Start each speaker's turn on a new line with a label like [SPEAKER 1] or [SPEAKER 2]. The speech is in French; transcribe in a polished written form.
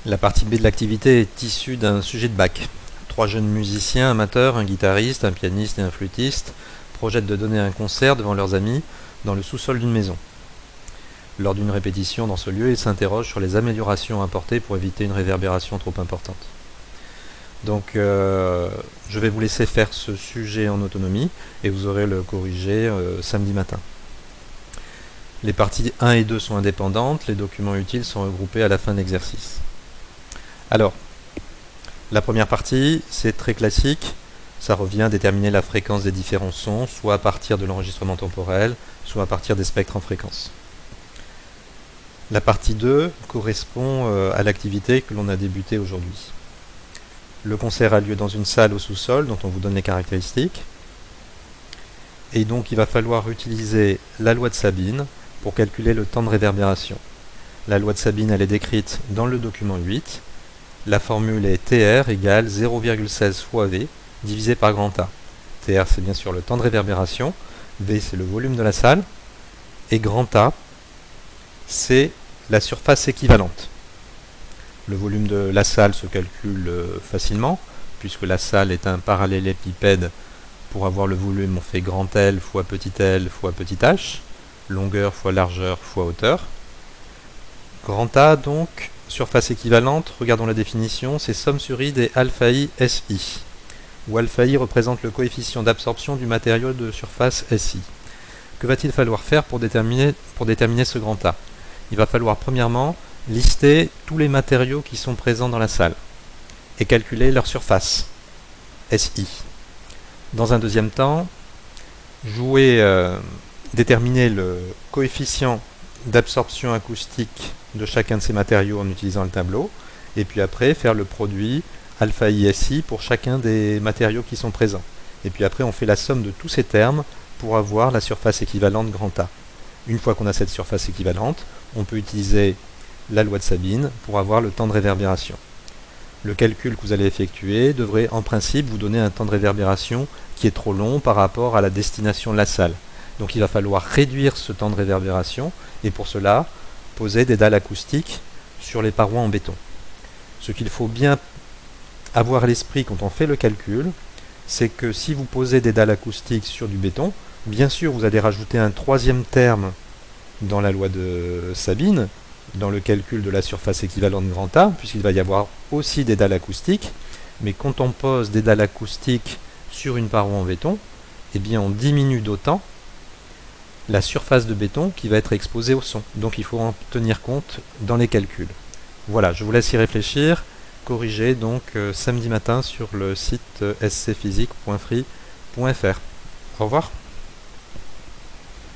[SPEAKER 1] La partie B de l'activité est issue d'un sujet de bac. Trois jeunes musiciens amateurs, un guitariste, un pianiste et un flûtiste, projettent de donner un concert devant leurs amis dans le sous-sol d'une maison. Lors d'une répétition dans ce lieu, ils s'interrogent sur les améliorations apportées pour éviter une réverbération trop importante. Donc je vais vous laisser faire ce sujet en autonomie et vous aurez le corrigé samedi matin. Les parties 1 et 2 sont indépendantes, les documents utiles sont regroupés à la fin de l'exercice. Alors, la première partie, c'est très classique, ça revient à déterminer la fréquence des différents sons, soit à partir de l'enregistrement temporel, soit à partir des spectres en fréquence. La partie 2 correspond à l'activité que l'on a débutée aujourd'hui. Le concert a lieu dans une salle au sous-sol dont on vous donne les caractéristiques. Et donc il va falloir utiliser la loi de Sabine pour calculer le temps de réverbération. La loi de Sabine, elle est décrite dans le document 8. La formule est TR égale 0,16 fois V divisé par grand A. TR, c'est bien sûr le temps de réverbération. V, c'est le volume de la salle. Et grand A, c'est la surface équivalente. Le volume de la salle se calcule facilement, puisque la salle est un parallélépipède. Pour avoir le volume, on fait grand L fois petit h, longueur fois largeur fois hauteur. Grand A, donc, surface équivalente, regardons la définition, c'est somme sur I des alpha I SI, où alpha I représente le coefficient d'absorption du matériau de surface SI. Que va-t-il falloir faire pour déterminer ce grand A? Il va falloir premièrement lister tous les matériaux qui sont présents dans la salle et calculer leur surface, SI. Dans un deuxième temps, déterminer le coefficient d'absorption acoustique de chacun de ces matériaux en utilisant le tableau, et puis après faire le produit alpha ISI pour chacun des matériaux qui sont présents. Et puis après on fait la somme de tous ces termes pour avoir la surface équivalente grand A. Une fois qu'on a cette surface équivalente, on peut utiliser la loi de Sabine pour avoir le temps de réverbération. Le calcul que vous allez effectuer devrait en principe vous donner un temps de réverbération qui est trop long par rapport à la destination de la salle. Donc il va falloir réduire ce temps de réverbération et pour cela poser des dalles acoustiques sur les parois en béton. Ce qu'il faut bien avoir à l'esprit quand on fait le calcul, c'est que si vous posez des dalles acoustiques sur du béton, bien sûr vous allez rajouter un troisième terme dans la loi de Sabine, dans le calcul de la surface équivalente grand A, puisqu'il va y avoir aussi des dalles acoustiques, mais quand on pose des dalles acoustiques sur une paroi en béton, eh bien on diminue d'autant la surface de béton qui va être exposée au son. Donc il faut en tenir compte dans les calculs. Voilà, je vous laisse y réfléchir. Corrigez donc samedi matin sur le site scphysique.free.fr. Au revoir.